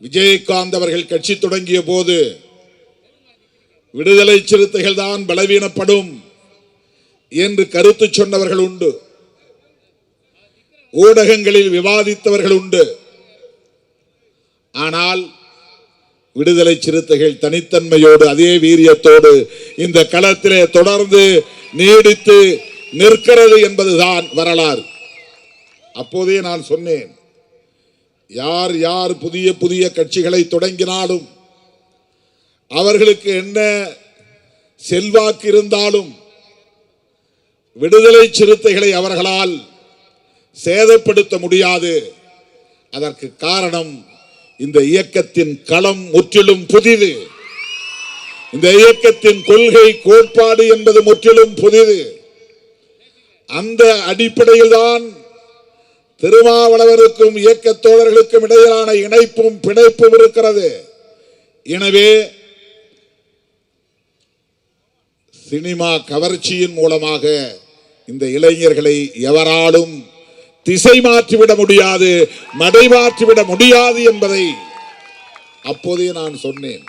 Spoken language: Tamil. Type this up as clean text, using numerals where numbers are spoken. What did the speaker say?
விஜயகாந்த் அவர்கள் கட்சி தொடங்கிய போது விடுதலை சிறுத்தைகள் தான் பலவீனப்படும் என்று கருத்து சொன்னவர்கள் உண்டு. ஊடகங்களில் விவாதித்தவர்கள் உண்டு. ஆனால் விடுதலை சிறுத்தைகள் தனித்தன்மையோடு அதே வீரியத்தோடு இந்த களத்திலே தொடர்ந்து நீடித்து நிற்கிறது என்பதுதான் வரலாறு. அப்போதே நான் சொன்னேன், யார் யார் புதிய புதிய கட்சிகளை தொடங்கினாலும் அவர்களுக்கு என்ன செல்வாக்கு இருந்தாலும் விடுதலை சிறுத்தைகளை அவர்களால் சேதப்படுத்த முடியாது. அதற்கு காரணம், இந்த இயக்கத்தின் களம் முற்றிலும் புதிது. இந்த இயக்கத்தின் கொள்கை கோட்பாடு என்பது முற்றிலும் புதிது. அந்த அடிப்படையில் தான் திருமாவளவருக்கும் இயக்க தோழர்களுக்கும் இடையிலான இணைப்பும் பிணைப்பும் இருக்கிறது. எனவே சினிமா கவர்ச்சியின் மூலமாக இந்த இளைஞர்களை எவராலும் திசை மாற்றிவிட முடியாது, மடை மாற்றிவிட முடியாது என்பதை அப்போதே நான் சொன்னேன்.